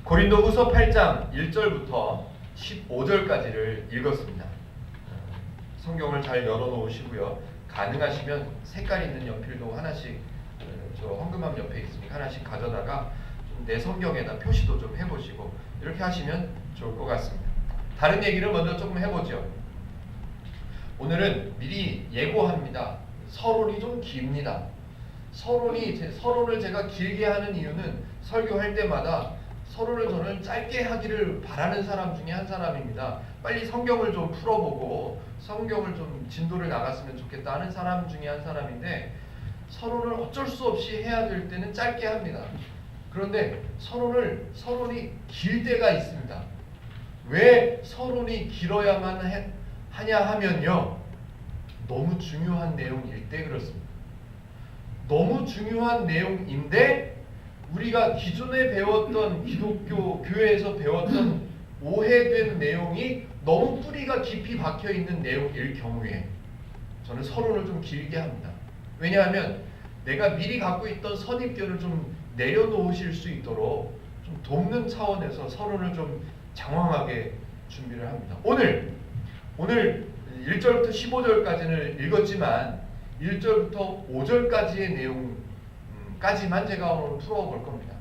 고린도후서 8장 1절부터 15절까지를 읽었습니다. 성경을 잘 열어놓으시고요. 가능하시면 색깔 있는 연필도 하나씩 저 헌금함 옆에 있으니까 하나씩 가져다가 내 성경에다 표시도 좀 해보시고 이렇게 하시면 좋을 것 같습니다. 다른 얘기를 먼저 조금 해보죠. 오늘은 미리 예고합니다. 서론이 좀 깁니다. 서론을 제가 길게 하는 이유는 설교할 때마다 서론을 저는 짧게 하기를 바라는 사람 중에 한 사람입니다. 빨리 성경을 좀 풀어보고 성경을 좀 진도를 나갔으면 좋겠다 하는 사람 중에 한 사람인데 서론을 어쩔 수 없이 해야 될 때는 짧게 합니다. 그런데 서론이 길 때가 있습니다. 왜 서론이 길어야만 하냐 하면요. 너무 중요한 내용일 때 그렇습니다. 너무 중요한 내용인데 우리가 기존에 배웠던 기독교 교회에서 배웠던 오해된 내용이 너무 뿌리가 깊이 박혀있는 내용일 경우에 저는 서론을 좀 길게 합니다. 왜냐하면 내가 미리 갖고 있던 선입견을 좀 내려놓으실 수 있도록 좀 돕는 차원에서 서론을 좀 장황하게 준비를 합니다. 오늘 1절부터 15절까지는 읽었지만 1절부터 5절까지의 내용까지만 제가 오늘 풀어볼 겁니다.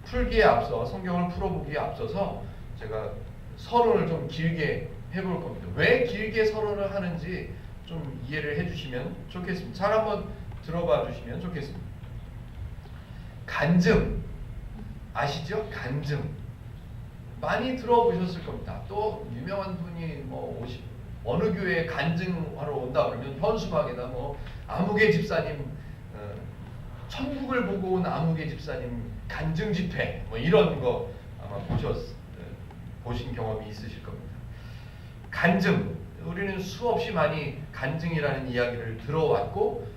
풀기에 앞서 성경을 풀어보기에 앞서서 제가 서론을 좀 길게 해볼 겁니다. 왜 길게 서론을 하는지 좀 이해를 해주시면 좋겠습니다. 잘 한번 들어봐 주시면 좋겠습니다. 간증 아시죠? 간증 많이 들어보셨을 겁니다. 또 유명한 분이 어느 교회에 간증하러 온다 그러면 현수막에다 아무개 집사님 천국을 보고 온 아무개 집사님 간증 집회 이런 거 아마 보신 경험이 있으실 겁니다. 간증 우리는 수없이 많이 간증이라는 이야기를 들어왔고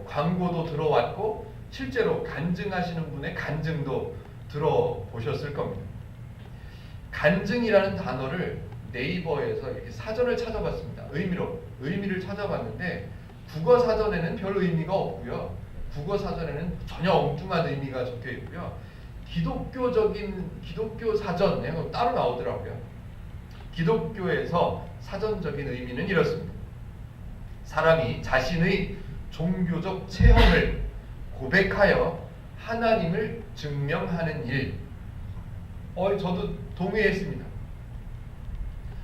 광고도 들어왔고 실제로 간증하시는 분의 간증도 들어보셨을 겁니다. 간증이라는 단어를 네이버에서 이렇게 사전을 찾아봤습니다. 의미를 찾아봤는데 국어 사전에는 별 의미가 없고요. 국어 사전에는 전혀 엉뚱한 의미가 적혀 있고요. 기독교 사전에 따로 나오더라고요. 기독교에서 사전적인 의미는 이렇습니다. 사람이 자신의 종교적 체험을 고백하여 하나님을 증명하는 일. 저도 동의했습니다.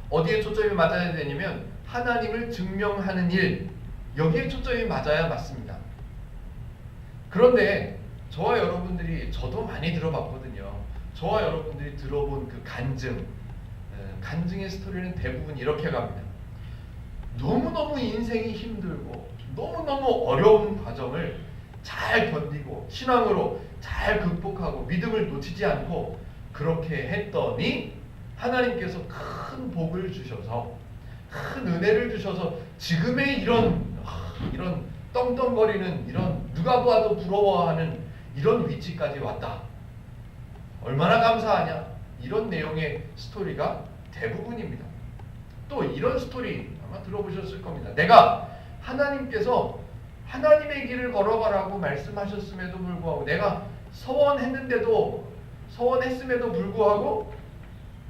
어디에 초점이 맞아야 되냐면 하나님을 증명하는 일. 여기에 초점이 맞아야 맞습니다. 그런데 저와 여러분들이 저도 많이 들어봤거든요. 저와 여러분들이 들어본 그 간증의 스토리는 대부분 이렇게 갑니다. 너무너무 인생이 힘들고 너무너무 어려운 과정을 잘 견디고 신앙으로 잘 극복하고 믿음을 놓치지 않고 그렇게 했더니 하나님께서 큰 복을 주셔서 큰 은혜를 주셔서 지금의 이런 떵떵거리는 이런 누가 봐도 부러워하는 이런 위치까지 왔다. 얼마나 감사하냐. 이런 내용의 스토리가 대부분입니다. 또 이런 스토리 아마 들어보셨을 겁니다. 내가 하나님께서 하나님의 길을 걸어가라고 말씀하셨음에도 불구하고 내가 서원했음에도 불구하고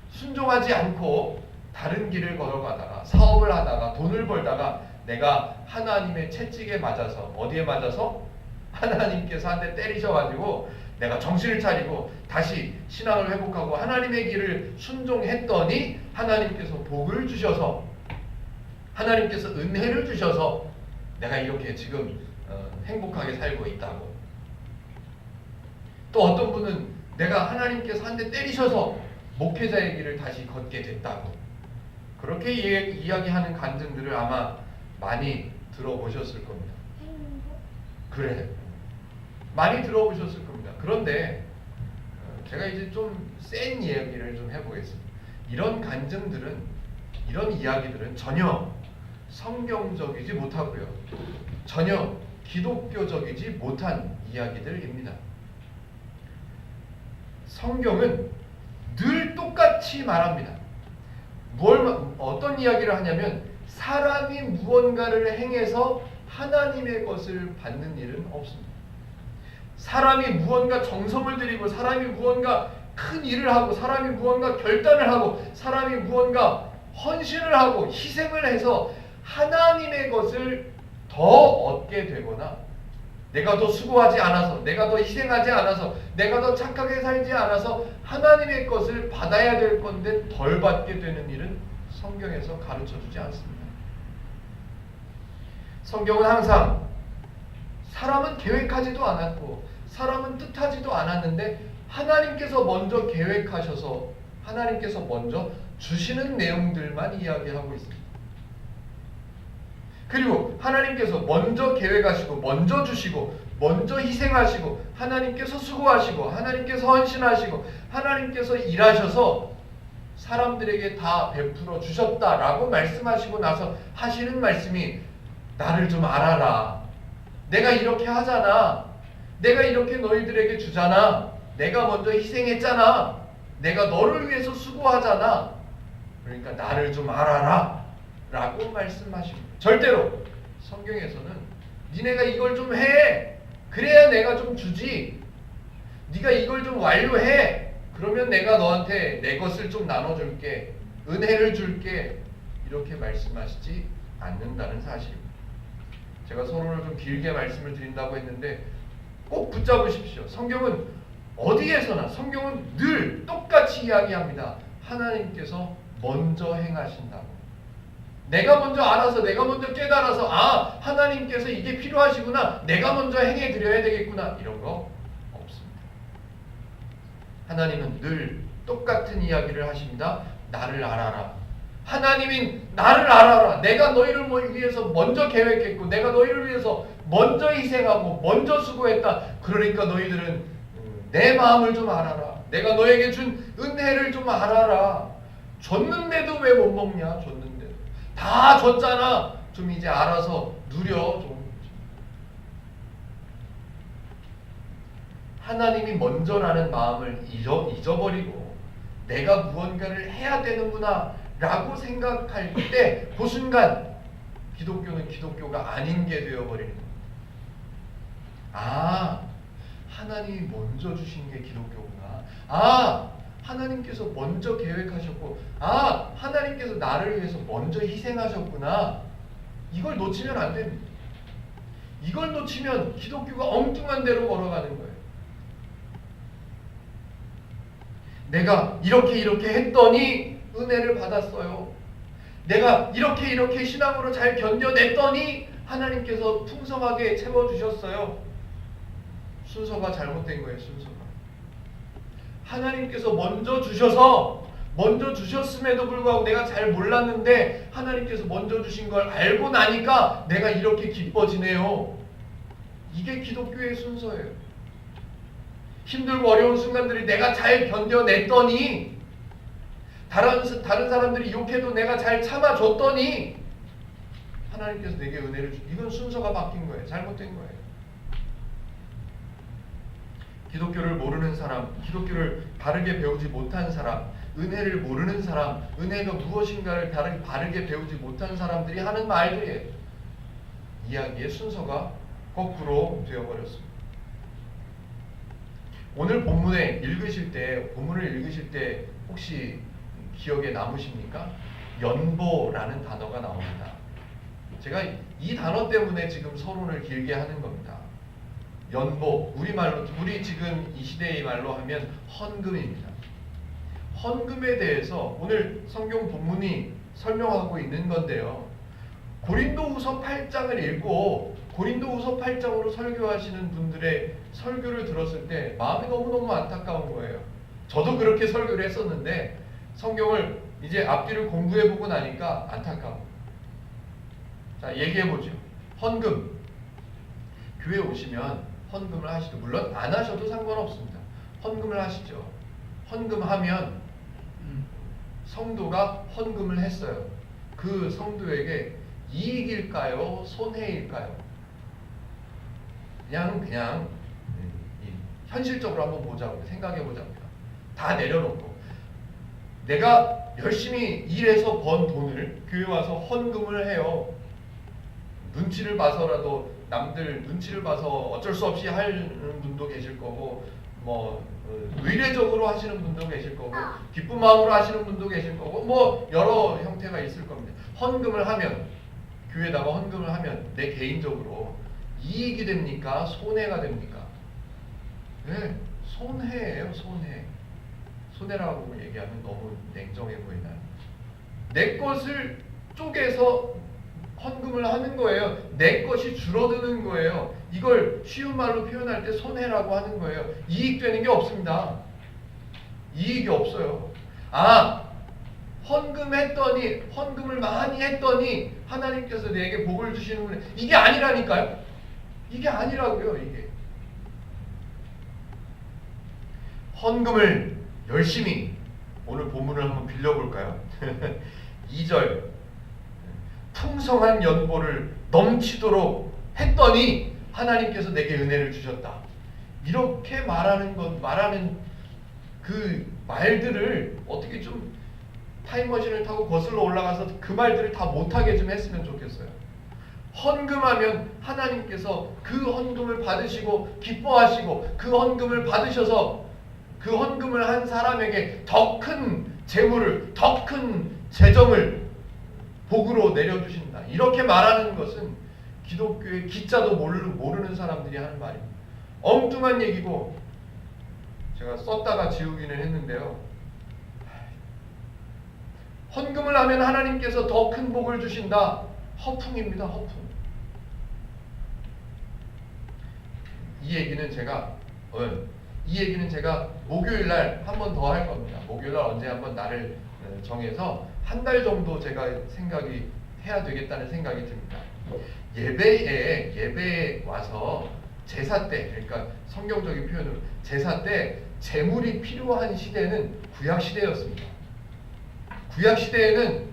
순종하지 않고 다른 길을 걸어가다가 사업을 하다가 돈을 벌다가 내가 하나님의 채찍에 맞아서 어디에 맞아서? 하나님께서 한 대 때리셔가지고 내가 정신을 차리고 다시 신앙을 회복하고 하나님의 길을 순종했더니 하나님께서 복을 주셔서 하나님께서 은혜를 주셔서 내가 이렇게 지금 행복하게 살고 있다고. 또 어떤 분은 내가 하나님께서 한 대 때리셔서 목회자의 길을 다시 걷게 됐다고. 그렇게 이야기하는 간증들을 아마 많이 들어보셨을 겁니다. 그래, 많이 들어보셨을 겁니다. 그런데 제가 이제 좀 센 이야기를 좀 해보겠습니다. 이런 간증들은, 이런 이야기들은 전혀 성경적이지 못하고요. 전혀 기독교적이지 못한 이야기들입니다. 성경은 늘 똑같이 말합니다. 어떤 이야기를 하냐면 사람이 무언가를 행해서 하나님의 것을 받는 일은 없습니다. 사람이 무언가 정성을 들이고 사람이 무언가 큰 일을 하고 사람이 무언가 결단을 하고 사람이 무언가 헌신을 하고 희생을 해서 하나님의 것을 더 얻게 되거나 내가 더 수고하지 않아서 내가 더 희생하지 않아서 내가 더 착하게 살지 않아서 하나님의 것을 받아야 될 건데 덜 받게 되는 일은 성경에서 가르쳐주지 않습니다. 성경은 항상 사람은 계획하지도 않았고 사람은 뜻하지도 않았는데 하나님께서 먼저 계획하셔서 하나님께서 먼저 주시는 내용들만 이야기하고 있습니다. 그리고 하나님께서 먼저 계획하시고 먼저 주시고 먼저 희생하시고 하나님께서 수고하시고 하나님께서 헌신하시고 하나님께서 일하셔서 사람들에게 다 베풀어 주셨다라고 말씀하시고 나서 하시는 말씀이 나를 좀 알아라. 내가 이렇게 하잖아. 내가 이렇게 너희들에게 주잖아. 내가 먼저 희생했잖아. 내가 너를 위해서 수고하잖아. 그러니까 나를 좀 알아라 라고 말씀하십니다. 절대로 성경에서는 니네가 이걸 좀 해. 그래야 내가 좀 주지. 네가 이걸 좀 완료해. 그러면 내가 너한테 내 것을 좀 나눠줄게. 은혜를 줄게. 이렇게 말씀하시지 않는다는 사실입니다. 제가 서론을 좀 길게 말씀을 드린다고 했는데 꼭 붙잡으십시오. 성경은 어디에서나 성경은 늘 똑같이 이야기합니다. 하나님께서 먼저 행하신다고. 내가 먼저 알아서 내가 먼저 깨달아서 하나님께서 이게 필요하시구나. 내가 먼저 행해 드려야 되겠구나. 이런 거 없습니다. 하나님은 늘 똑같은 이야기를 하십니다. 나를 알아라. 하나님인 나를 알아라. 내가 너희를 위해서 먼저 계획했고 내가 너희를 위해서 먼저 희생하고 먼저 수고했다. 그러니까 너희들은 내 마음을 좀 알아라. 내가 너에게 준 은혜를 좀 알아라. 줬는데도 왜 못 먹냐? 줬는데도 다 줬잖아. 좀 이제 알아서 누려 좀. 하나님이 먼저라는 마음을 잊어버리고 내가 무언가를 해야 되는구나 라고 생각할 때 그 순간 기독교는 기독교가 아닌 게 되어버리는 겁니다. 하나님이 먼저 주신 게 기독교구나. 하나님께서 먼저 계획하셨고 하나님께서 나를 위해서 먼저 희생하셨구나. 이걸 놓치면 안 됩니다. 이걸 놓치면 기독교가 엉뚱한 대로 걸어가는 거예요. 내가 이렇게 했더니 은혜를 받았어요. 내가 이렇게 신앙으로 잘 견뎌냈더니 하나님께서 풍성하게 채워주셨어요. 순서가 잘못된 거예요. 순서가. 하나님께서 먼저 주셔서 먼저 주셨음에도 불구하고 내가 잘 몰랐는데 하나님께서 먼저 주신 걸 알고 나니까 내가 이렇게 기뻐지네요. 이게 기독교의 순서예요. 힘들고 어려운 순간들이 내가 잘 견뎌냈더니 다른 사람들이 욕해도 내가 잘 참아줬더니 하나님께서 내게 은혜를 주. 이건 순서가 바뀐 거예요. 잘못된 거예요. 기독교를 모르는 사람, 기독교를 바르게 배우지 못한 사람, 은혜를 모르는 사람, 은혜가 무엇인가를 바르게 배우지 못한 사람들이 하는 말들이에요. 이야기의 순서가 거꾸로 되어버렸습니다. 오늘 본문을 읽으실 때 혹시 기억에 남으십니까? 연보라는 단어가 나옵니다. 제가 이 단어 때문에 지금 서론을 길게 하는 겁니다. 연보, 우리 지금 이 시대의 말로 하면 헌금입니다. 헌금에 대해서 오늘 성경 본문이 설명하고 있는 건데요. 고린도후서 8장을 읽고 고린도후서 8장으로 설교하시는 분들의 설교를 들었을 때 마음이 너무너무 안타까운 거예요. 저도 그렇게 설교를 했었는데 성경을 이제 앞뒤를 공부해보고 나니까 안타까워. 자, 얘기해보죠. 헌금. 교회 오시면 헌금을 하시죠. 물론 안 하셔도 상관없습니다. 헌금을 하시죠. 헌금하면 성도가 헌금을 했어요. 그 성도에게 이익일까요? 손해일까요? 그냥 현실적으로 한번 보자고요. 생각해보자고요. 다 내려놓고 내가 열심히 일해서 번 돈을 교회 와서 헌금을 해요. 눈치를 봐서라도 남들 눈치를 봐서 어쩔 수 없이 하는 분도 계실 거고 의례적으로 하시는 분도 계실 거고 기쁜 마음으로 하시는 분도 계실 거고 뭐 여러 형태가 있을 겁니다. 헌금을 하면 교회에다가 헌금을 하면 내 개인적으로 이익이 됩니까? 손해가 됩니까? 네, 손해예요. 손해라고 얘기하면 너무 냉정해 보이나요? 내 것을 쪼개서 헌금을 하는 거예요. 내 것이 줄어드는 거예요. 이걸 쉬운 말로 표현할 때 손해라고 하는 거예요. 이익되는 게 없습니다. 이익이 없어요. 헌금을 많이 했더니 하나님께서 내게 복을 주시는구나. 이게 아니라니까요. 이게 아니라고요. 이게 헌금을 열심히 오늘 본문을 한번 빌려볼까요? 2절 풍성한 연보를 넘치도록 했더니 하나님께서 내게 은혜를 주셨다. 이렇게 말하는 그 말들을 어떻게 좀 타임머신을 타고 거슬러 올라가서 그 말들을 다 못하게 좀 했으면 좋겠어요. 헌금하면 하나님께서 그 헌금을 받으시고 기뻐하시고 그 헌금을 받으셔서 그 헌금을 한 사람에게 더 큰 재물을, 더 큰 재정을 복으로 내려주신다. 이렇게 말하는 것은 기독교의 기자도 모르는 사람들이 하는 말입니다. 엉뚱한 얘기고 제가 썼다가 지우기는 했는데요. 헌금을 하면 하나님께서 더 큰 복을 주신다. 허풍입니다. 허풍. 이 얘기는 제가 목요일 날 한 번 더 할 겁니다. 목요일 날 언제 한번 날을 정해서 한 달 정도 제가 생각이 해야 되겠다는 생각이 듭니다. 예배에 와서 제사 때, 그러니까 성경적인 표현으로 제사 때 제물이 필요한 시대는 구약 시대였습니다. 구약 시대에는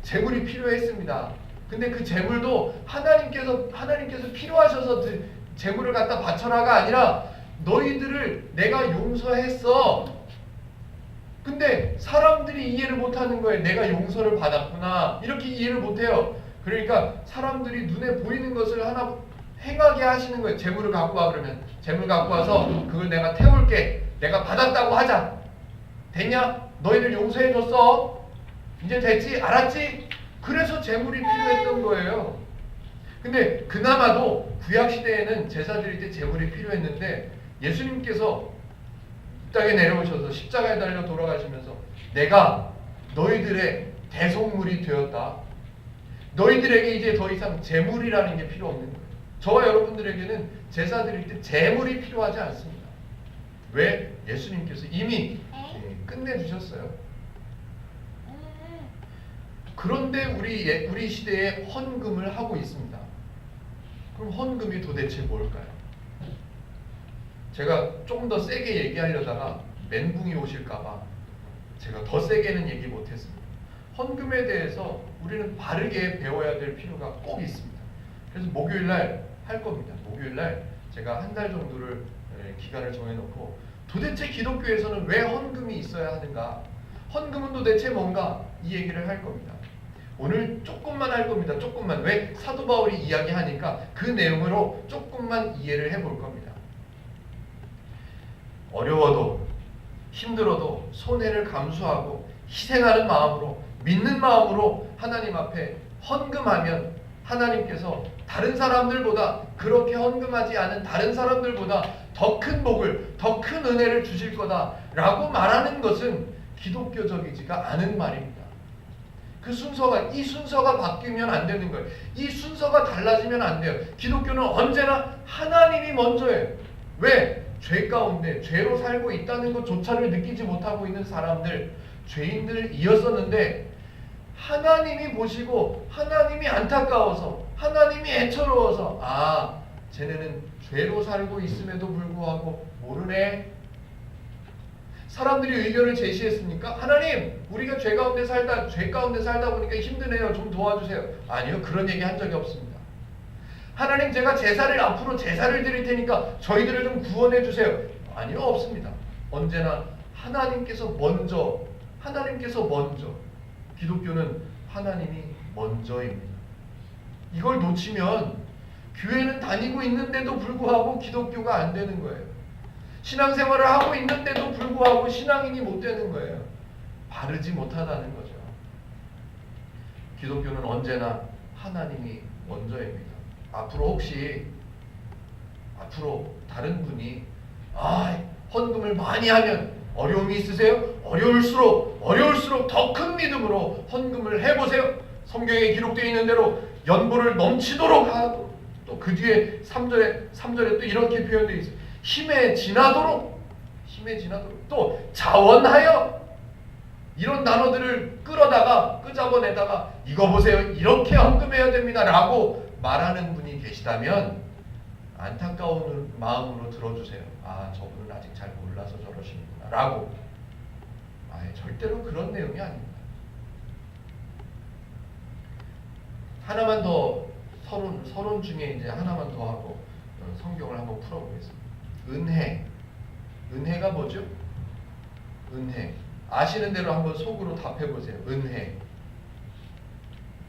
제물이 필요했습니다. 근데 그 제물도 하나님께서 필요하셔서 제물을 갖다 바쳐라가 아니라 너희들을 내가 용서했어. 근데 사람들이 이해를 못하는 거예요. 내가 용서를 받았구나. 이렇게 이해를 못해요. 그러니까 사람들이 눈에 보이는 것을 하나 행하게 하시는 거예요. 재물을 갖고 와 그러면 재물 갖고 와서 그걸 내가 태울게. 내가 받았다고 하자. 됐냐? 너희들 용서해줬어. 이제 됐지? 알았지? 그래서 재물이 필요했던 거예요. 근데 그나마도 구약시대에는 제사 드릴 때 재물이 필요했는데 예수님께서 이 땅에 내려오셔서 십자가에 달려 돌아가시면서 내가 너희들의 대속물이 되었다. 너희들에게 이제 더 이상 재물이라는 게 필요 없는 거예요. 저와 여러분들에게는 제사 드릴 때 재물이 필요하지 않습니다. 왜? 예수님께서 이미 끝내주셨어요. 그런데 우리 시대에 헌금을 하고 있습니다. 그럼 헌금이 도대체 뭘까요? 제가 조금 더 세게 얘기하려다가 멘붕이 오실까봐 제가 더 세게는 얘기 못했습니다. 헌금에 대해서 우리는 바르게 배워야 될 필요가 꼭 있습니다. 그래서 목요일날 할 겁니다. 목요일날 제가 한 달 정도를 기간을 정해놓고 도대체 기독교에서는 왜 헌금이 있어야 하는가? 헌금은 도대체 뭔가? 이 얘기를 할 겁니다. 오늘 조금만 할 겁니다. 조금만. 왜? 사도 바울이 이야기하니까 그 내용으로 조금만 이해를 해볼 겁니다. 어려워도 힘들어도 손해를 감수하고 희생하는 마음으로 믿는 마음으로 하나님 앞에 헌금하면 하나님께서 다른 사람들보다 그렇게 헌금하지 않은 다른 사람들보다 더 큰 복을 더 큰 은혜를 주실 거다라고 말하는 것은 기독교적이지가 않은 말입니다. 이 순서가 바뀌면 안 되는 거예요. 이 순서가 달라지면 안 돼요. 기독교는 언제나 하나님이 먼저예요. 왜? 죄 가운데 죄로 살고 있다는 것조차를 느끼지 못하고 있는 사람들, 죄인들이었었는데 하나님이 보시고 하나님이 안타까워서 하나님이 애처로워서 쟤네는 죄로 살고 있음에도 불구하고 모르네. 사람들이 의견을 제시했으니까 하나님 우리가 죄 가운데 살다 보니까 힘드네요. 좀 도와주세요. 아니요. 그런 얘기 한 적이 없습니다. 하나님 제가 앞으로 제사를 드릴 테니까 저희들을 좀 구원해 주세요. 아니요. 없습니다. 언제나 하나님께서 먼저 기독교는 하나님이 먼저입니다. 이걸 놓치면 교회는 다니고 있는데도 불구하고 기독교가 안 되는 거예요. 신앙생활을 하고 있는데도 불구하고 신앙인이 못 되는 거예요. 바르지 못하다는 거죠. 기독교는 언제나 하나님이 먼저입니다. 앞으로 다른 분이 헌금을 많이 하면 어려움이 있으세요? 어려울수록 더 큰 믿음으로 헌금을 해보세요. 성경에 기록되어 있는 대로 연보를 넘치도록 하고, 또 그 뒤에 3절에 또 이렇게 표현되어 있어요. 힘에 지나도록 또 자원하여, 이런 단어들을 끄잡아내다가 이거 보세요, 이렇게 헌금해야 됩니다 라고 말하는 분이 계시다면 안타까운 마음으로 들어주세요. 저분은 아직 잘 몰라서 저러시는구나 라고. 절대로 그런 내용이 아닙니다. 하나만 더, 서론 중에 이제 하나만 더 하고 성경을 한번 풀어보겠습니다. 은혜가 뭐죠? 은혜. 아시는 대로 한번 속으로 답해보세요. 은혜.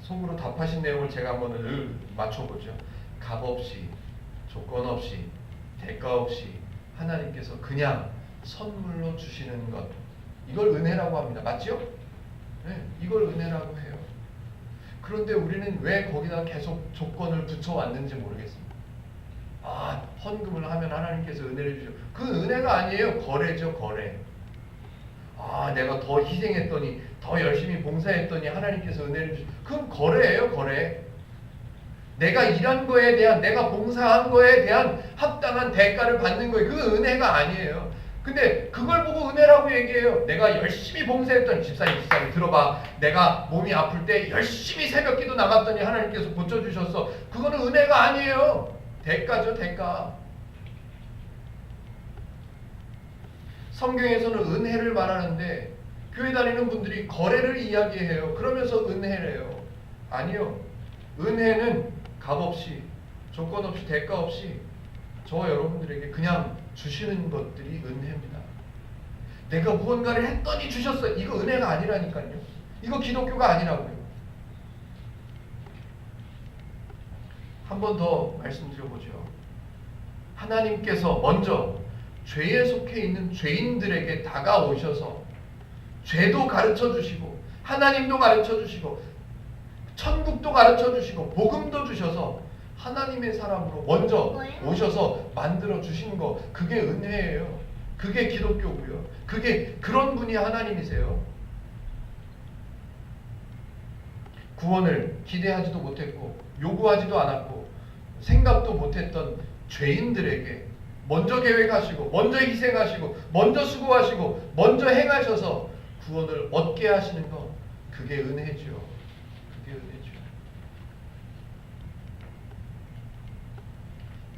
속으로 답하신 내용을 제가 한번 맞춰보죠. 값 없이, 조건 없이, 대가 없이 하나님께서 그냥 선물로 주시는 것, 이걸 은혜라고 합니다. 맞죠? 네, 이걸 은혜라고 해요. 그런데 우리는 왜 거기다 계속 조건을 붙여왔는지 모르겠습니다. 헌금을 하면 하나님께서 은혜를 주죠. 그 은혜가 아니에요. 거래죠, 거래. 내가 더 희생했더니, 더 열심히 봉사했더니 하나님께서 은혜를 주죠. 그건 거래예요, 거래. 내가 일한 거에 대한, 내가 봉사한 거에 대한 합당한 대가를 받는 거예요. 그 은혜가 아니에요. 근데 그걸 보고 은혜라고 얘기해요. 내가 열심히 봉사했더니, 집사님 들어봐. 내가 몸이 아플 때 열심히 새벽기도 나갔더니 하나님께서 고쳐주셨어. 그거는 은혜가 아니에요. 대가죠, 대가. 성경에서는 은혜를 말하는데 교회 다니는 분들이 거래를 이야기해요. 그러면서 은혜래요. 아니요. 은혜는 값 없이, 조건 없이, 대가 없이 저와 여러분들에게 그냥 주시는 것들이 은혜입니다. 내가 무언가를 했더니 주셨어. 이거 은혜가 아니라니까요. 이거 기독교가 아니라고요. 한 번 더 말씀드려보죠. 하나님께서 먼저 죄에 속해 있는 죄인들에게 다가오셔서 죄도 가르쳐 주시고, 하나님도 가르쳐 주시고, 천국도 가르쳐 주시고, 복음도 주셔서 하나님의 사람으로 먼저 오셔서 만들어 주신 거, 그게 은혜예요. 그게 기독교고요. 그런 분이 하나님이세요. 구원을 기대하지도 못했고 요구하지도 않았고 생각도 못했던 죄인들에게 먼저 계획하시고, 먼저 희생하시고, 먼저 수고하시고, 먼저 행하셔서 구원을 얻게 하시는 것, 그게 은혜죠. 그게 은혜죠.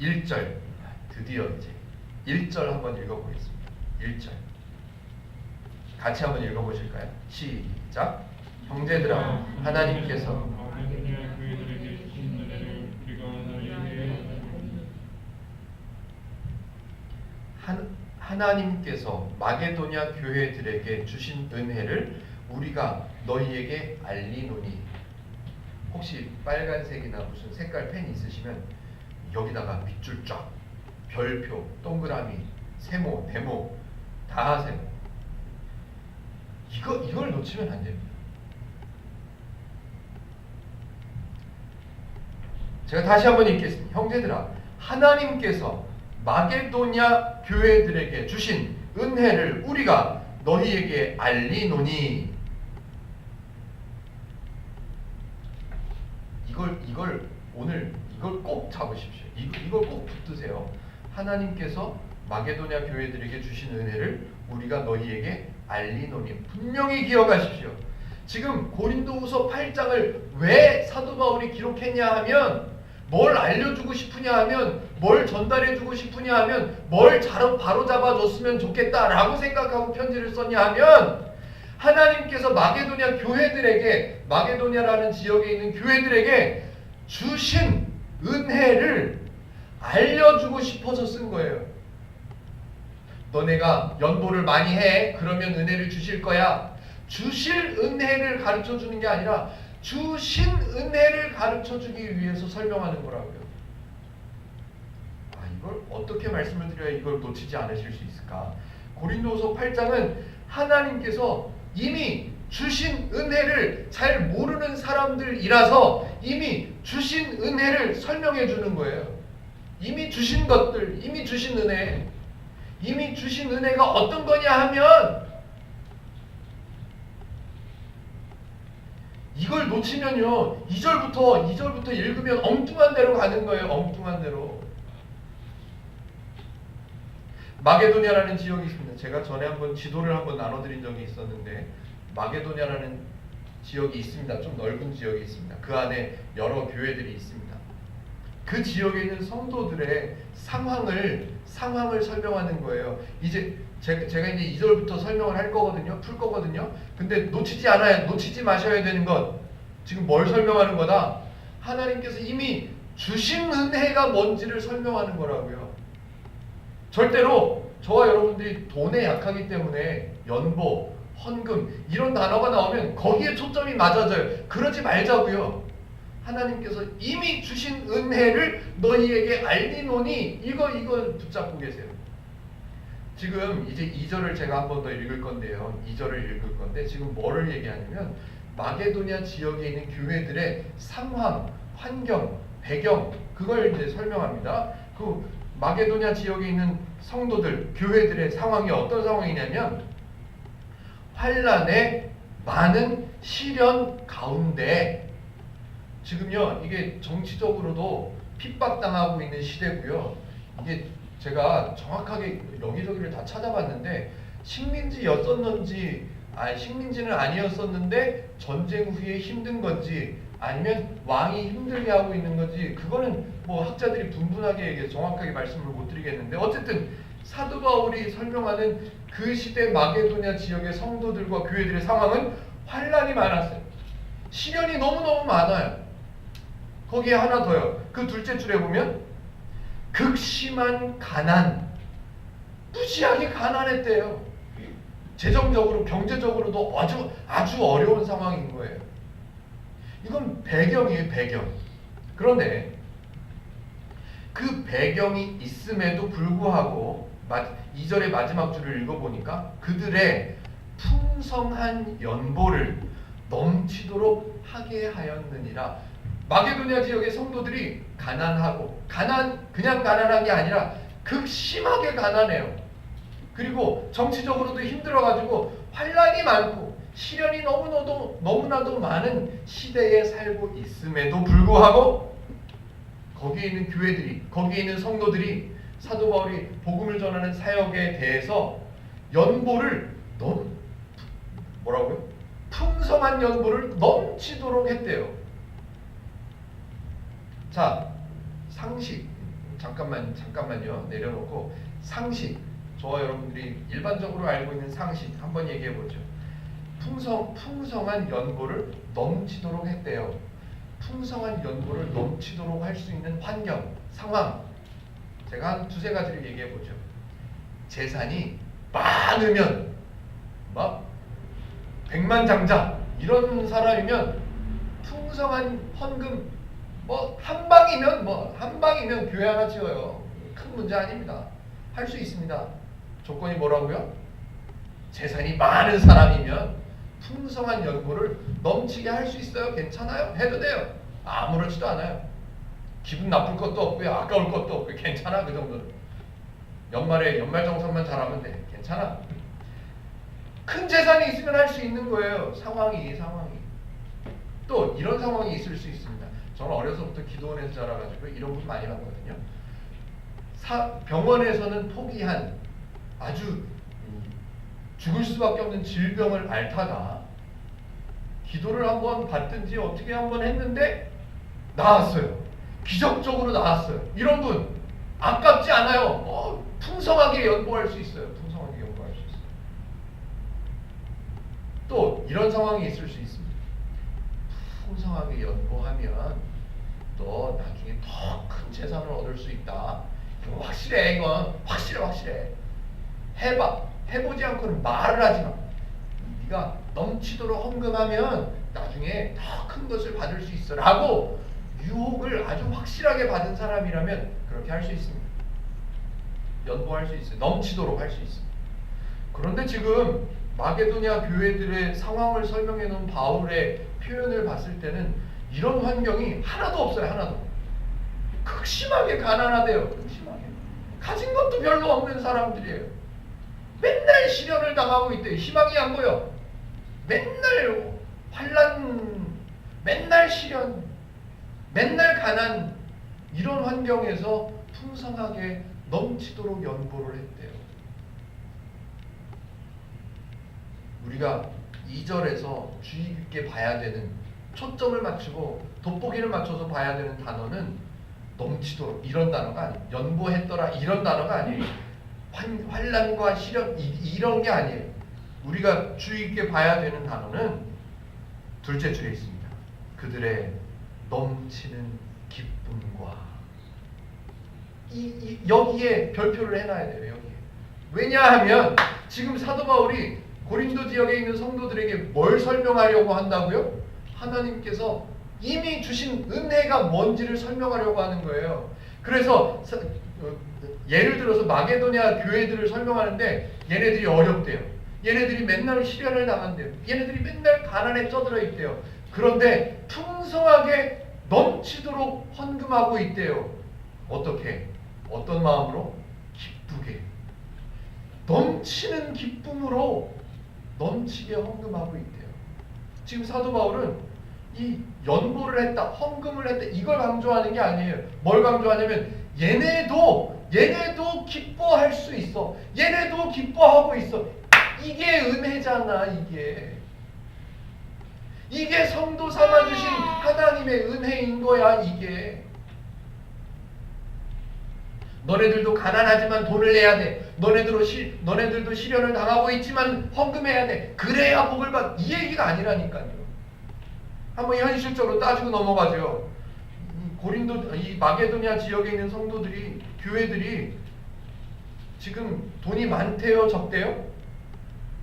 1절, 드디어 이제 1절 한번 읽어보겠습니다. 1절 같이 한번 읽어보실까요? 시작. 형제들아, 하나님께서 하나님께서 마게도냐 교회들에게 주신 은혜를 우리가 너희에게 알리노니. 혹시 빨간색이나 무슨 색깔 펜 있으시면 여기다가 밑줄 쫙, 별표, 동그라미, 세모, 네모 다 하세요. 이걸 놓치면 안 됩니다. 제가 다시 한번 읽겠습니다. 형제들아, 하나님께서 마게도냐 교회들에게 주신 은혜를 우리가 너희에게 알리노니. 오늘 이걸 꼭 잡으십시오. 이걸 꼭 붙드세요. 하나님께서 마게도냐 교회들에게 주신 은혜를 우리가 너희에게 알리노니. 분명히 기억하십시오. 지금 고린도후서 8장을 왜 사도 바울이 기록했냐 하면, 뭘 알려주고 싶으냐 하면, 뭘 전달해주고 싶으냐 하면, 뭘 바로 잡아줬으면 좋겠다라고 생각하고 편지를 썼냐 하면, 하나님께서 마게도냐 교회들에게, 마게도냐라는 지역에 있는 교회들에게 주신 은혜를 알려주고 싶어서 쓴 거예요. 너네가 연보를 많이 해. 그러면 은혜를 주실 거야. 주실 은혜를 가르쳐 주는 게 아니라 주신 은혜를 가르쳐 주기 위해서 설명하는 거라고요. 이걸 어떻게 말씀을 드려야 이걸 놓치지 않으실 수 있을까? 고린도후서 8장은 하나님께서 이미 주신 은혜를 잘 모르는 사람들이라서 이미 주신 은혜를 설명해 주는 거예요. 이미 주신 것들, 이미 주신 은혜, 이미 주신 은혜가 어떤 거냐 하면 이걸 놓치면요 2절부터 읽으면 엉뚱한 데로 가는 거예요. 엉뚱한 데로. 마게도냐라는 지역이 있습니다. 제가 전에 한번 지도를 한번 나눠드린 적이 있었는데 마게도냐라는 지역이 있습니다. 좀 넓은 지역이 있습니다. 그 안에 여러 교회들이 있습니다. 그 지역에 있는 성도들의 상황을 설명하는 거예요. 이제 제가 이제 2절부터 설명을 할 거거든요. 풀 거거든요. 근데 놓치지 마셔야 되는 것. 지금 뭘 설명하는 거다? 하나님께서 이미 주신 은혜가 뭔지를 설명하는 거라고요. 절대로 저와 여러분들이 돈에 약하기 때문에 연보, 헌금 이런 단어가 나오면 거기에 초점이 맞아져요. 그러지 말자고요. 하나님께서 이미 주신 은혜를 너희에게 알리노니 이걸 붙잡고 계세요. 지금 이제 2절을 제가 한 번 더 읽을 건데요. 2절을 읽을 건데 지금 뭐를 얘기하냐면 마게도냐 지역에 있는 교회들의 상황, 환경, 배경 그걸 이제 설명합니다. 그 마게도냐 지역에 있는 성도들, 교회들의 상황이 어떤 상황이냐면 환난의 많은 시련 가운데 지금요 이게 정치적으로도 핍박당하고 있는 시대고요. 이게 제가 정확하게 여기저기를 다 찾아봤는데 식민지였었는지 식민지는 아니었었는데 전쟁 후에 힘든 건지 아니면 왕이 힘들게 하고 있는 건지 그거는 뭐 학자들이 분분하게 정확하게 말씀을 못 드리겠는데 어쨌든 사도 바울이 설명하는 그 시대 마게도냐 지역의 성도들과 교회들의 상황은 환난이 많았어요. 시련이 너무너무 많아요. 거기에 하나 더요. 그 둘째 줄에 보면 극심한 가난, 무지하게 가난했대요. 재정적으로, 경제적으로도 아주 어려운 상황인 거예요. 이건 배경이에요, 배경. 그런데 그 배경이 있음에도 불구하고 2절의 마지막 줄을 읽어보니까 그들의 풍성한 연보를 넘치도록 하게 하였느니라. 마게도냐 지역의 성도들이 가난하고 그냥 가난한 게 아니라 극심하게 가난해요. 그리고 정치적으로도 힘들어가지고 환난이 많고 시련이 너무나도 많은 시대에 살고 있음에도 불구하고 거기에 있는 교회들이 거기에 있는 성도들이 사도 바울이 복음을 전하는 사역에 대해서 연보를 뭐라고요? 풍성한 연보를 넘치도록 했대요. 자, 상식 잠깐만요. 내려놓고 상식 저와 여러분들이 일반적으로 알고 있는 상식 한번 얘기해 보죠. 풍성한 연보를 넘치도록 했대요. 풍성한 연보를 넘치도록 할 수 있는 환경, 상황 제가 한 두세 가지를 얘기해 보죠. 재산이 많으면 막 백만장자 이런 사람이면 풍성한 헌금 한 방이면 교회 하나 지어요. 큰 문제 아닙니다. 할 수 있습니다. 조건이 뭐라고요? 재산이 많은 사람이면 풍성한 연보를 넘치게 할 수 있어요. 괜찮아요. 해도 돼요. 아무렇지도 않아요. 기분 나쁠 것도 없고요. 아까울 것도 없고요. 괜찮아. 그 정도는. 연말 정산만 잘하면 돼. 괜찮아. 큰 재산이 있으면 할 수 있는 거예요. 상황이. 또 이런 상황이 있을 수 있습니다. 저는 어려서부터 기도원에서 자라가지고 이런 분 많이 봤거든요. 병원에서는 포기한 아주 죽을 수밖에 없는 질병을 앓다가 기도를 한번 받든지 어떻게 한번 했는데 나았어요. 기적적으로 나았어요. 이런 분 아깝지 않아요. 풍성하게 연보할 수 있어요. 또 이런 상황이 있을 수 있습니다. 풍성하게 연보하면 또 나중에 더 큰 재산을 얻을 수 있다. 이거 확실해. 이건 확실해. 해보지 않고는 말을 하지 마. 네가 넘치도록 헌금하면 나중에 더 큰 것을 받을 수 있어 라고 유혹을 아주 확실하게 받은 사람이라면 그렇게 할 수 있습니다. 연보할 수 있어요. 넘치도록 할 수 있어요. 그런데 지금 마게도냐 교회들의 상황을 설명해 놓은 바울의 표현을 봤을 때는 이런 환경이 하나도 없어요. 하나도. 극심하게 가난하대요. 극심하게. 가진 것도 별로 없는 사람들이에요. 맨날 시련을 당하고 있대요. 희망이 안 보여. 맨날 환난, 맨날 시련, 맨날 가난, 이런 환경에서 풍성하게 넘치도록 연보를 했대요. 우리가 2절에서 주의 깊게 봐야 되는, 초점을 맞추고 돋보기를 맞춰서 봐야 되는 단어는 넘치도록, 이런 단어가 아니에요. 연보했더라, 이런 단어가 아니에요. 환난과 시련, 이런 게 아니에요. 우리가 주의 깊게 봐야 되는 단어는 둘째 줄에 있습니다. 그들의 넘치는 기쁨과, 여기에 별표를 해놔야 돼요. 여기에. 왜냐하면 지금 사도 바울이 고린도 지역에 있는 성도들에게 뭘 설명하려고 한다고요? 하나님께서 이미 주신 은혜가 뭔지를 설명하려고 하는 거예요. 그래서 예를 들어서 마게도냐 교회들을 설명하는데 얘네들이 어렵대요. 얘네들이 맨날 시련을 당한대요. 얘네들이 맨날 가난에 쪄들어 있대요. 그런데 풍성하게 넘치도록 헌금하고 있대요. 어떻게? 어떤 마음으로? 기쁘게. 넘치는 기쁨으로 넘치게 헌금하고 있대요. 지금 사도 바울은 이 연보를 했다, 헌금을 했다, 이걸 강조하는 게 아니에요. 뭘 강조하냐면 얘네도 기뻐할 수 있어. 얘네도 기뻐하고 있어. 이게 은혜잖아. 이게 성도 삼아주신 하나님의 은혜인 거야. 이게 너네들도 가난하지만 돈을 내야 돼. 너네들도 시련을 당하고 있지만 헌금해야 돼. 그래야 복을 받. 이 얘기가 아니라니까요. 한번 현실적으로 따지고 넘어가죠. 이 마게도냐 지역에 있는 성도들이, 교회들이 지금 돈이 많대요, 적대요?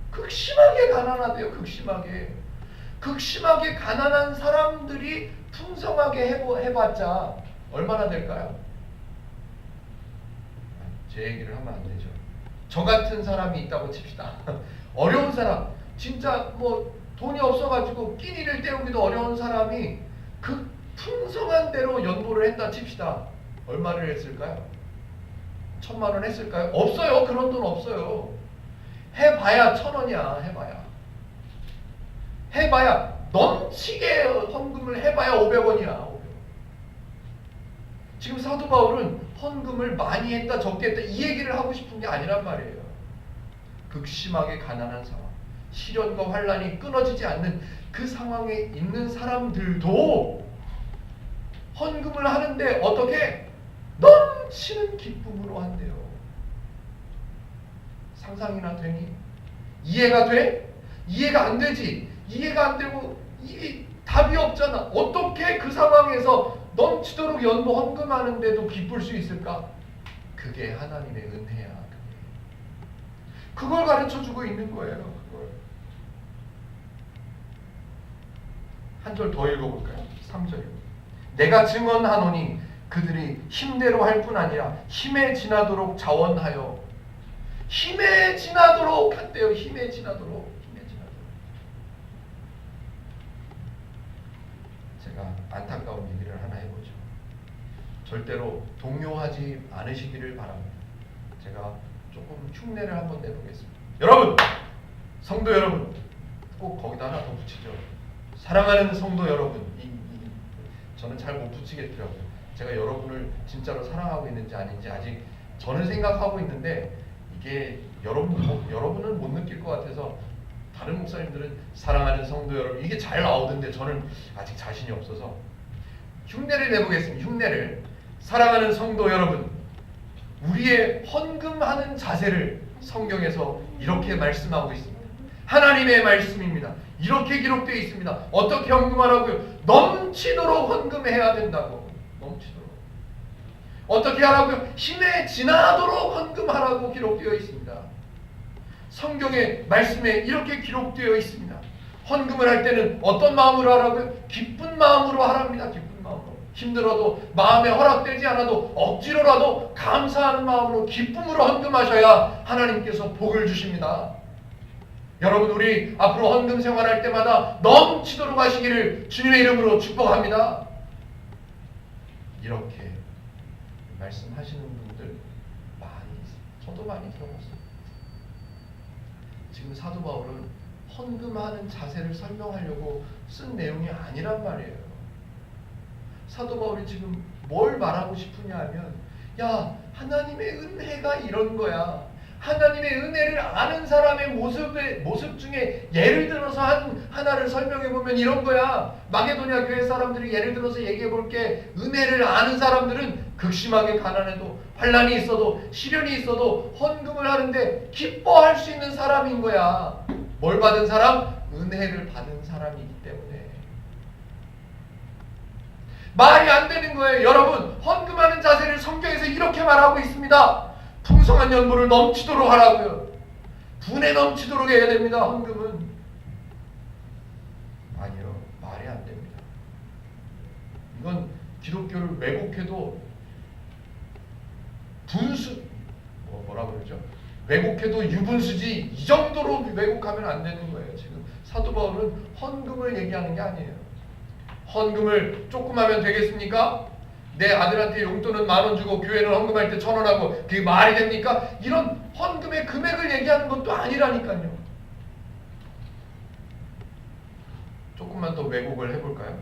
극심하게 가난하대요. 극심하게 가난한 사람들이 풍성하게 해봤자 얼마나 될까요? 제 얘기를 하면 안 되죠. 저 같은 사람이 있다고 칩시다. 어려운 사람, 진짜 뭐 돈이 없어가지고 끼니를 때우기도 어려운 사람이 그 풍성한 대로 연보를 했다 칩시다. 얼마를 했을까요? 1,000만 원 했을까요? 없어요. 그런 돈 없어요. 해봐야 1,000원이야. 해봐야 넘치게 헌금을 해봐야 500원이야. 지금 사도 바울은 헌금을 많이 했다 적게 했다 이 얘기를 하고 싶은 게 아니란 말이에요. 극심하게 가난한 상황, 시련과 환난이 끊어지지 않는 그 상황에 있는 사람들도 헌금을 하는데 어떻게? 넘치는 기쁨으로 한대요. 상상이나 되니? 이해가 돼? 이해가 안 되지. 이해가 안 되고 이게 답이 없잖아. 어떻게 그 상황에서 넘치도록 연보 헌금하는데도 기쁠 수 있을까? 그게 하나님의 은혜야. 그걸 가르쳐주고 있는 거예요. 그걸. 한 절 더 읽어볼까요? 3절이요. 내가 증언하노니 그들이 힘대로 할 뿐 아니라 힘에 지나도록 자원하여. 힘에 지나도록 한대요. 힘에 지나도록. 제가 안타까운 얘기를 하나 해보죠. 절대로 동요하지 않으시기를 바랍니다. 제가 조금 흉내를 한번 내보겠습니다. 여러분! 성도 여러분! 꼭 거기다 하나 더 붙이죠. 사랑하는 성도 여러분. 저는 잘 못 붙이겠더라고요. 제가 여러분을 진짜로 사랑하고 있는지 아닌지 아직 저는 생각하고 있는데 이게 여러분은 못 느낄 것 같아서 다른 목사님들은 사랑하는 성도 여러분 이게 잘 나오던데 저는 아직 자신이 없어서 흉내를 내보겠습니다. 흉내를. 사랑하는 성도 여러분, 우리의 헌금하는 자세를 성경에서 이렇게 말씀하고 있습니다. 하나님의 말씀입니다. 이렇게 기록되어 있습니다. 어떻게 헌금하라고요? 넘치도록 헌금해야 된다고. 넘치도록. 어떻게 하라고요? 힘에 지나도록 헌금하라고 기록되어 있습니다. 성경의 말씀에 이렇게 기록되어 있습니다. 헌금을 할 때는 어떤 마음으로 하라고요? 기쁜 마음으로 하랍니다. 기쁜 마음으로. 힘들어도 마음에 허락되지 않아도 억지로라도 감사하는 마음으로 기쁨으로 헌금하셔야 하나님께서 복을 주십니다. 여러분, 우리 앞으로 헌금 생활할 때마다 넘치도록 하시기를 주님의 이름으로 축복합니다. 이렇게 말씀하시는 분들 많이 있어요. 저도 많이 들어봤어요. 지금 사도 바울은 헌금하는 자세를 설명하려고 쓴 내용이 아니란 말이에요. 사도 바울이 지금 뭘 말하고 싶으냐 하면, 야, 하나님의 은혜가 이런 거야. 하나님의 은혜를 아는 사람의 모습 중에 예를 들어서 하나를 설명해 보면 이런 거야. 마게도냐 교회 사람들이 예를 들어서 얘기해 볼게. 은혜를 아는 사람들은 극심하게 가난해도 환난이 있어도 시련이 있어도 헌금을 하는데 기뻐할 수 있는 사람인 거야. 뭘 받은 사람? 은혜를 받은 사람이기 때문에. 말이 안 되는 거예요. 여러분, 헌금하는 자세를 성경에서 이렇게 말하고 있습니다. 풍성한 연보를 넘치도록 하라고요. 분에 넘치도록 해야 됩니다. 헌금은. 아니요, 말이 안 됩니다. 이건 기독교를 왜곡해도 뭐라 그러죠? 왜곡해도 유분수지, 이 정도로 왜곡하면 안 되는 거예요. 지금 사도 바울은 헌금을 얘기하는 게 아니에요. 헌금을 조금 하면 되겠습니까? 내 아들한테 용돈은 10,000원 주고 교회는 헌금할 때 1,000원 하고 그게 말이 됩니까? 이런 헌금의 금액을 얘기하는 것도 아니라니까요. 조금만 더 왜곡을 해볼까요?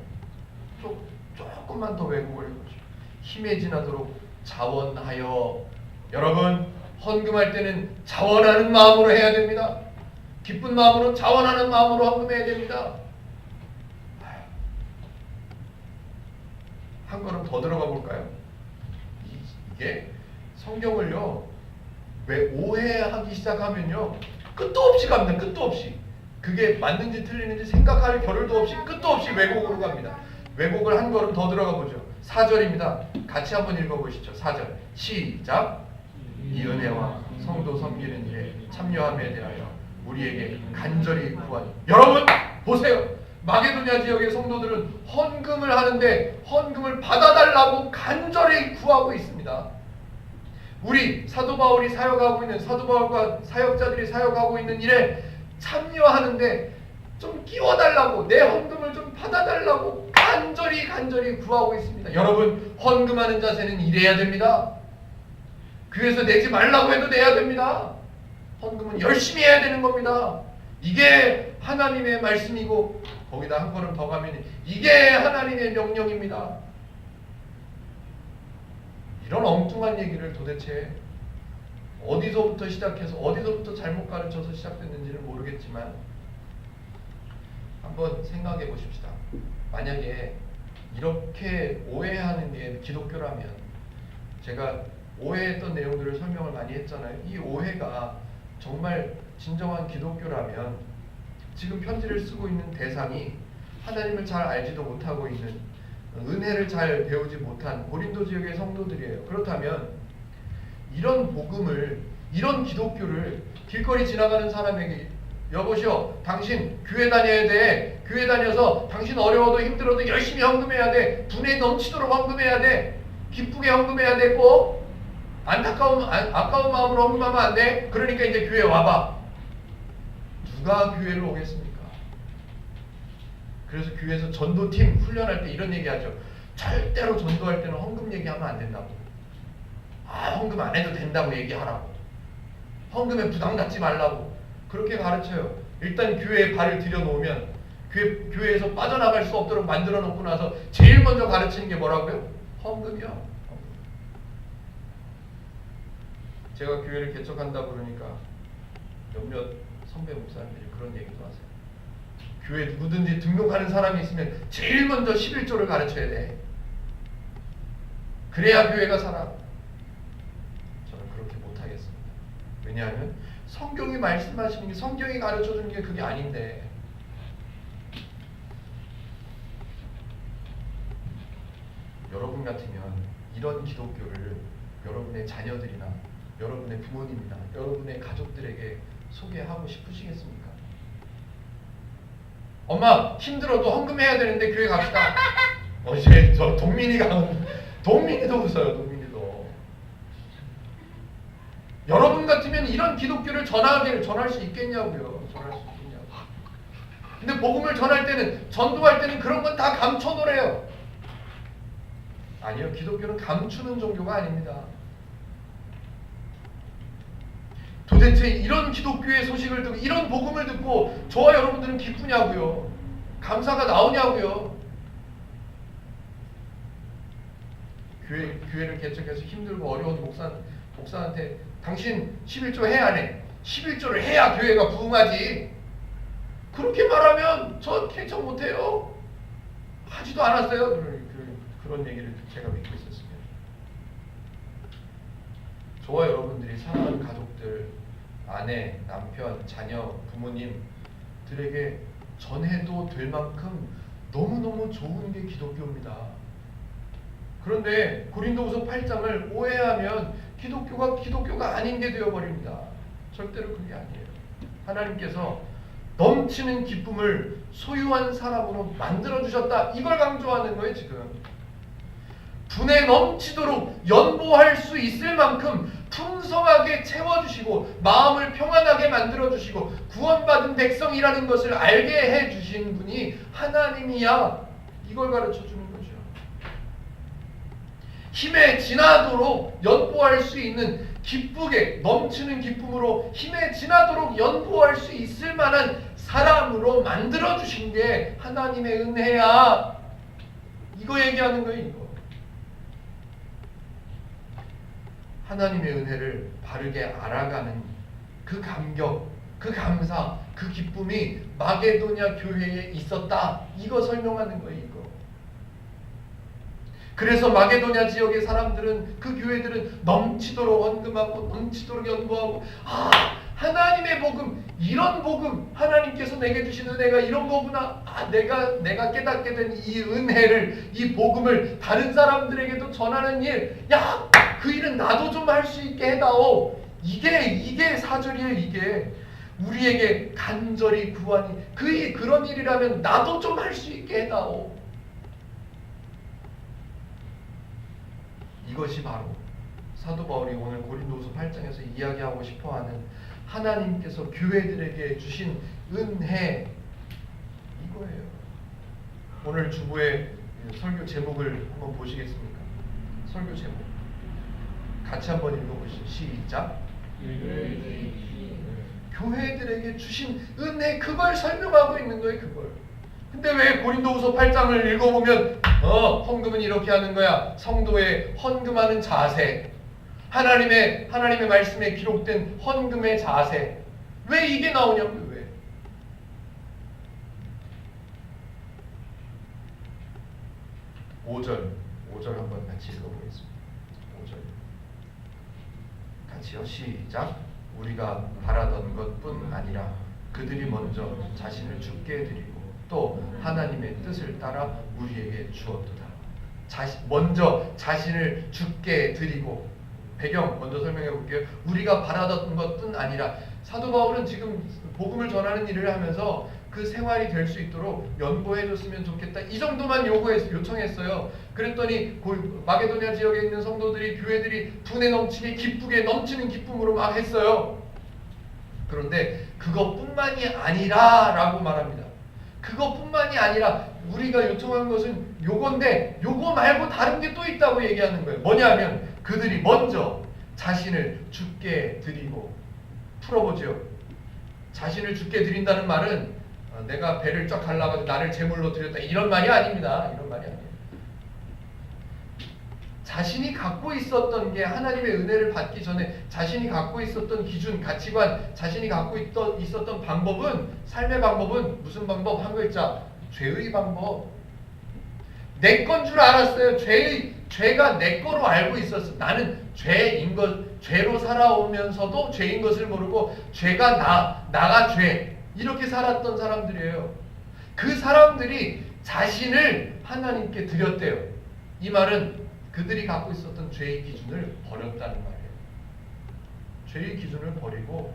조금만 더 왜곡을 해보죠. 힘에 지나도록 자원하여. 여러분, 헌금할 때는 자원하는 마음으로 해야 됩니다. 기쁜 마음으로, 자원하는 마음으로 헌금해야 됩니다. 한 걸음 더 들어가 볼까요? 이게 성경을요, 왜 오해하기 시작하면요, 끝도 없이 갑니다. 끝도 없이. 그게 맞는지 틀리는지 생각할 겨를도 없이 끝도 없이 왜곡으로 갑니다. 왜곡을 한 걸음 더 들어가 보죠. 4절입니다. 같이 한번 읽어보시죠. 4절 시작. 이 은혜와 성도 섬기는 일에 참여함에 대하여 우리에게 간절히 구하니. 여러분 보세요. 마게도냐 지역의 성도들은 헌금을 하는데 헌금을 받아달라고 간절히 구하고 있습니다. 우리 사도 바울이 사역하고 있는, 사도 바울과 사역자들이 사역하고 있는 일에 참여하는데 좀 끼워달라고, 내 헌금을 좀 받아달라고 간절히 구하고 있습니다. 여러분, 헌금하는 자세는 이래야 됩니다. 교회에서 내지 말라고 해도 내야 됩니다. 헌금은 열심히 해야 되는 겁니다. 이게 하나님의 말씀이고, 거기다 한 걸음 더 가면 이게 하나님의 명령입니다. 이런 엉뚱한 얘기를 도대체 어디서부터 시작해서 어디서부터 잘못 가르쳐서 시작됐는지는 모르겠지만 한번 생각해 보십시다. 만약에 이렇게 오해하는 게 기독교라면, 제가 오해했던 내용들을 설명을 많이 했잖아요. 이 오해가 정말 진정한 기독교라면 지금 편지를 쓰고 있는 대상이 하나님을 잘 알지도 못하고 있는, 은혜를 잘 배우지 못한 고린도 지역의 성도들이에요. 그렇다면 이런 복음을, 이런 기독교를 길거리 지나가는 사람에게, 여보시오, 당신 교회 다녀야 돼. 교회 다녀서 당신 어려워도 힘들어도 열심히 헌금해야 돼. 분에 넘치도록 헌금해야 돼. 기쁘게 헌금해야 돼. 꼭 아까운 마음으로 헌금하면 안 돼. 그러니까 이제 교회 와봐. 누가 교회를 오겠습니까? 그래서 교회에서 전도팀 훈련할 때 이런 얘기하죠. 절대로 전도할 때는 헌금 얘기하면 안 된다고. 헌금 안 해도 된다고 얘기하라고. 헌금에 부담 갖지 말라고. 그렇게 가르쳐요. 일단 교회에 발을 들여놓으면 교회에서 빠져나갈 수 없도록 만들어 놓고 나서 제일 먼저 가르치는 게 뭐라고요? 헌금이요. 제가 교회를 개척한다 그러니까 몇몇 선배 목사님들이 그런 얘기도 하세요. 교회 누구든지 등록하는 사람이 있으면 제일 먼저 11조를 가르쳐야 돼. 그래야 교회가 살아. 저는 그렇게 못하겠습니다. 왜냐하면 성경이 말씀하시는 게, 성경이 가르쳐주는 게 그게 아닌데. 여러분 같으면 이런 기독교를 여러분의 자녀들이나 여러분의 부모님이나 여러분의 가족들에게 소개하고 싶으시겠습니까? 엄마 힘들어도 헌금해야 되는데 교회 갑시다. 이제 저 동민이도 웃어요. 동민이도. 여러분 같으면 이런 기독교를 전할 수 있겠냐고요. 전할 수 있겠냐고. 근데 복음을 전할 때는, 전도할 때는 그런 건 다 감춰놓으래요. 아니요, 기독교는 감추는 종교가 아닙니다. 도대체 이런 기독교의 소식을 듣고, 이런 복음을 듣고 저와 여러분들은 기쁘냐고요. 감사가 나오냐고요. 교회를 개척해서 힘들고 어려운 목사한테 당신 11조 해 안 해? 11조를 해야 교회가 부흥하지. 그렇게 말하면 저 개척 못해요. 하지도 않았어요. 그런 얘기를 제가 믿고 있었습니다. 저와 여러분들이 사랑하는 가족들, 아내, 남편, 자녀, 부모님들에게 전해도 될 만큼 너무너무 좋은 게 기독교입니다. 그런데 고린도후서 8장을 오해하면 기독교가 아닌 게 되어버립니다. 절대로 그게 아니에요. 하나님께서 넘치는 기쁨을 소유한 사람으로 만들어주셨다. 이걸 강조하는 거예요. 지금 분에 넘치도록 연보할 수 있을 만큼 풍성하게 채워주시고 마음을 평안하게 만들어주시고 구원받은 백성이라는 것을 알게 해주신 분이 하나님이야. 이걸 가르쳐주는 거죠. 힘에 지나도록 연보할 수 있는, 기쁘게 넘치는 기쁨으로 힘에 지나도록 연보할 수 있을 만한 사람으로 만들어주신 게 하나님의 은혜야. 이거 얘기하는 거예요. 이거. 하나님의 은혜를 바르게 알아가는 그 감격, 그 감사, 그 기쁨이 마게도냐 교회에 있었다. 이거 설명하는 거예요. 이거. 그래서 마게도냐 지역의 사람들은, 그 교회들은 넘치도록 헌금하고 넘치도록 연보하고, 하나님의 복음, 이런 복음, 하나님께서 내게 주신 은혜가 이런 거구나. 내가 깨닫게 된 이 은혜를, 이 복음을 다른 사람들에게도 전하는 일, 그 일은 나도 좀 할 수 있게 해다오. 이게 사절이에요. 이게 우리에게 간절히 구하니 그런 일이라면 나도 좀 할 수 있게 해다오. 이것이 바로 사도 바울이 오늘 고린도후서 8장에서 이야기하고 싶어하는 하나님께서 교회들에게 주신 은혜, 이거예요. 오늘 주보의 설교 제목을 한번 보시겠습니까? 설교 제목 같이 한번 읽어보시죠. 시작. 교회들에게 주신 은혜, 그걸 설명하고 있는 거예요. 그걸. 근데 왜 고린도후서 8장을 읽어보면 헌금은 이렇게 하는 거야. 성도의 헌금하는 자세, 하나님의 말씀에 기록된 헌금의 자세, 왜 이게 나오냐고요. 왜? (5절) 한번 같이 읽어보겠습니다. 5절 같이요. 시작. 우리가 바라던 것뿐 아니라 그들이 먼저 자신을 죽게 드리고 또 하나님의 뜻을 따라 우리에게 주었도다. 먼저 자신을 죽게 드리고, 배경 먼저 설명해 볼게요. 우리가 바라던 것뿐 아니라, 사도 바울은 지금 복음을 전하는 일을 하면서 그 생활이 될 수 있도록 연보해 줬으면 좋겠다. 이 정도만 요청했어요. 그랬더니 마게도냐 지역에 있는 성도들이, 교회들이 분에 넘치게 기쁘게 넘치는 기쁨으로 막 했어요. 그런데 그것뿐만이 아니라 라고 말합니다. 그것뿐만이 아니라 우리가 요청한 것은 요건데 요거 말고 다른 게 또 있다고 얘기하는 거예요. 뭐냐면 그들이 먼저 자신을 죽게 드리고, 풀어보죠. 자신을 죽게 드린다는 말은 내가 배를 쫙 갈라가지고 나를 제물로 드렸다, 이런 말이 아닙니다. 이런 말이 아니에요. 자신이 갖고 있었던 게, 하나님의 은혜를 받기 전에 자신이 갖고 있었던 기준, 가치관, 자신이 갖고 있었던 방법은, 삶의 방법은 무슨 방법? 한 글자, 죄의 방법. 내 건 줄 알았어요. 죄가 내 거로 알고 있었어. 나는 죄로 살아오면서도 죄인 것을 모르고 죄가 나가 죄, 이렇게 살았던 사람들이에요. 그 사람들이 자신을 하나님께 드렸대요. 이 말은 그들이 갖고 있었던 죄의 기준을 버렸다는 말이에요. 죄의 기준을 버리고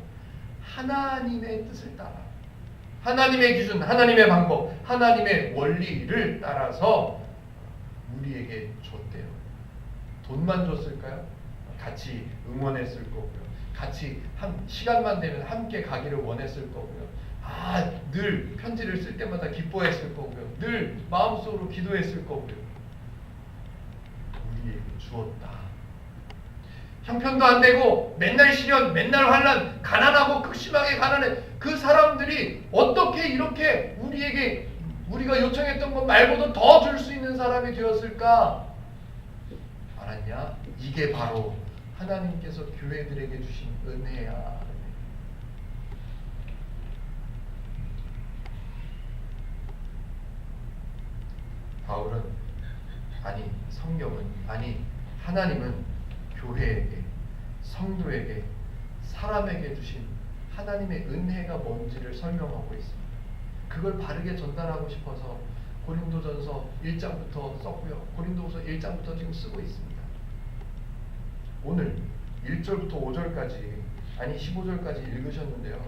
하나님의 뜻을 따라, 하나님의 기준, 하나님의 방법, 하나님의 원리를 따라서 우리에게 줬대요. 돈만 줬을까요? 같이 응원했을 거고요. 같이 시간만 되면 함께 가기를 원했을 거고요. 늘 편지를 쓸 때마다 기뻐했을 거고요. 늘 마음속으로 기도했을 거고요. 우리에게 주었다. 형편도 안 되고 맨날 시련, 맨날 환난, 가난하고 극심하게 가난해. 그 사람들이 어떻게 이렇게 우리에게 우리가 요청했던 것 말고도 더 줄 수 있는 사람이 되었을까? 알았냐? 이게 바로 하나님께서 교회들에게 주신 은혜야. 바울은 성경은 하나님은 교회에게, 성도에게, 사람에게 주신 하나님의 은혜가 뭔지를 설명하고 있습니다. 그걸 바르게 전달하고 싶어서 고린도전서 1장부터 썼고요. 고린도후서 1장부터 지금 쓰고 있습니다. 오늘 1절부터 5절까지 15절까지 읽으셨는데요.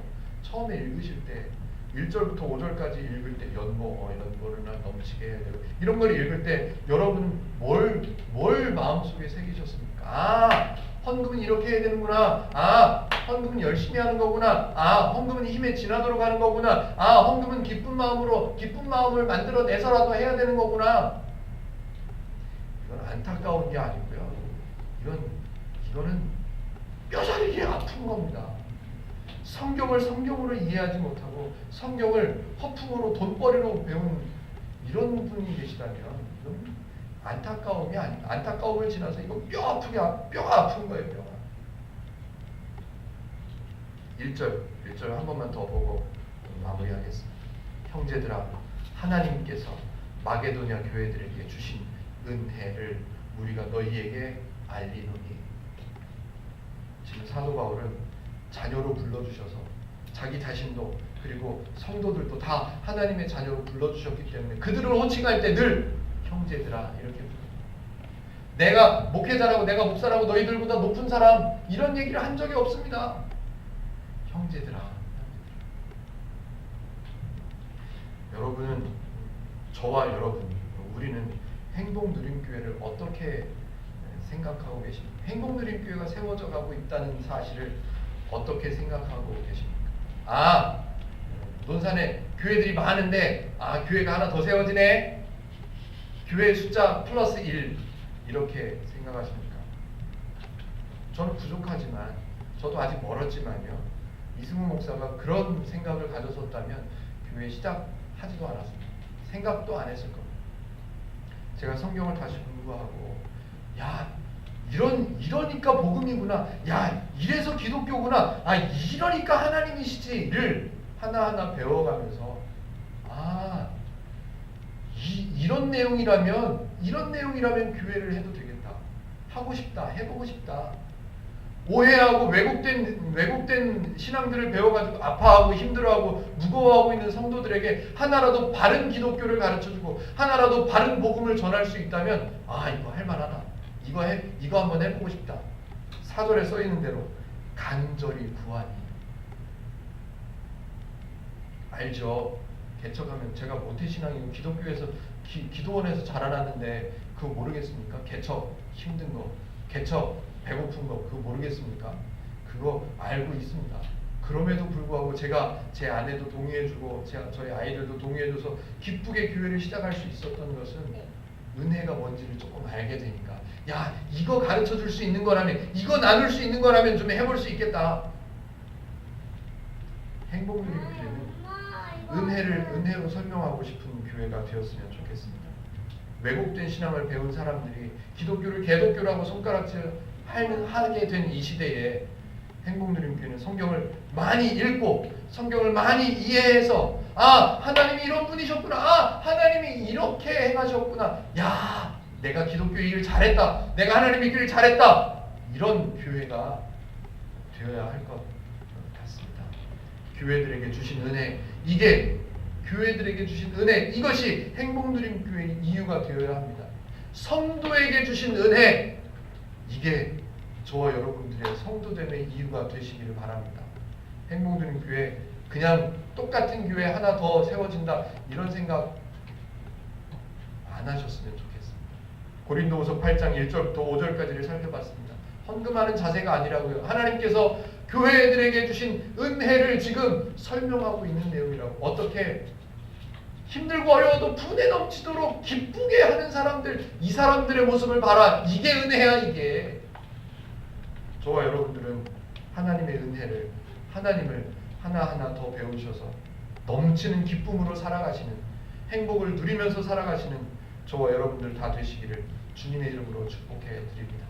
처음에 읽으실 때 1절부터 5절까지 읽을 때 연고를 넘치게 해야 되고 이런 걸 읽을 때 여러분은 뭘 마음속에 새기셨습니까? 헌금은 이렇게 해야 되는구나. 헌금은 열심히 하는 거구나. 헌금은 힘에 지나도록 하는 거구나. 헌금은 기쁜 마음을 만들어내서라도 해야 되는 거구나. 이건 안타까운 게 아니고요. 이거는 뼈저리게 아픈 겁니다. 성경을 성경으로 이해하지 못하고 성경을 허풍으로 돈벌이로 배운 이런 분이 계시다면 이건 안타까움을 지나서 이거 뼈가 아픈 거예요. 뼈가. 1절 한 번만 더 보고 마무리하겠습니다. 형제들아, 하나님께서 마게도냐 교회들에게 주신 은혜를 우리가 너희에게 알리노니. 지금 사도 바울은 자녀로 불러주셔서 자기 자신도 그리고 성도들도 다 하나님의 자녀로 불러주셨기 때문에 그들을 호칭할 때 늘 형제들아 이렇게 부릅니다. 내가 목회자라고, 내가 목사라고 너희들보다 높은 사람 이런 얘기를 한 적이 없습니다. 형제들아. 여러분은, 저와 여러분, 우리는 행복누림교회를 어떻게 생각하고 계십니까? 행복누림교회가 세워져 가고 있다는 사실을 어떻게 생각하고 계십니까? 논산에 교회들이 많은데 교회가 하나 더 세워지네. 교회 숫자 플러스 1 이렇게 생각하십니까? 저는 부족하지만, 저도 아직 멀었지만요, 이승우 목사가 그런 생각을 가졌었다면 교회 시작하지도 않았습니다. 생각도 안 했을 겁니다. 제가 성경을 다시 공부하고 이러니까 복음이구나. 이래서 기독교구나. 이러니까 하나님이시지를 하나하나 배워가면서 이런 내용이라면 교회를 해도 되겠다. 하고 싶다. 해보고 싶다. 오해하고 왜곡된 신앙들을 배워가지고 아파하고 힘들어하고 무거워하고 있는 성도들에게 하나라도 바른 기독교를 가르쳐주고 하나라도 바른 복음을 전할 수 있다면 이거 할만하다. 이거 한번 해보고 싶다. 4절에 써있는 대로 간절히 구하니. 알죠? 개척하면 제가 모태신앙이고 기독교에서 기도원에서 자라났는데 그거 모르겠습니까? 개척 힘든 거, 개척 배고픈 거 그거 모르겠습니까? 그거 알고 있습니다. 그럼에도 불구하고 제가 제 아내도 동의해주고 저희 아이들도 동의해줘서 기쁘게 교회를 시작할 수 있었던 것은 은혜가 뭔지를 조금 알게 되니까 이거 가르쳐줄 수 있는 거라면, 이거 나눌 수 있는 거라면 좀 해볼 수 있겠다. 행복누림교회는 은혜로 설명하고 싶은 교회가 되었으면 좋겠습니다. 왜곡된 신앙을 배운 사람들이 기독교를 개독교라고 손가락질하게 된 이 시대에 행복누림교회는 성경을 많이 읽고 성경을 많이 이해해서 하나님이 이런 분이셨구나. 하나님이 이렇게 행하셨구나. 내가 기독교 일을 잘했다. 내가 하나님의 길을 잘했다. 이런 교회가 되어야 할 것 같습니다. 교회들에게 주신 은혜, 교회들에게 주신 은혜, 이것이 행복누림교회의 이유가 되어야 합니다. 성도에게 주신 은혜, 이게 저와 여러분들의 성도됨의 이유가 되시기를 바랍니다. 행복누림교회 그냥 똑같은 교회 하나 더 세워진다 이런 생각 안 하셨으면 좋겠습니다. 고린도후서 8장 1절부터 5절까지를 살펴봤습니다. 헌금하는 자세가 아니라고요. 하나님께서 교회들에게 주신 은혜를 지금 설명하고 있는 내용이라고. 어떻게 힘들고 어려워도 분에 넘치도록 기쁘게 하는 사람들, 이 사람들의 모습을 봐라. 이게 은혜야, 이게. 저와 여러분들은 하나님의 은혜를, 하나님을 하나하나 더 배우셔서 넘치는 기쁨으로 살아가시는, 행복을 누리면서 살아가시는 저와 여러분들 다 되시기를 주님의 이름으로 축복해 드립니다.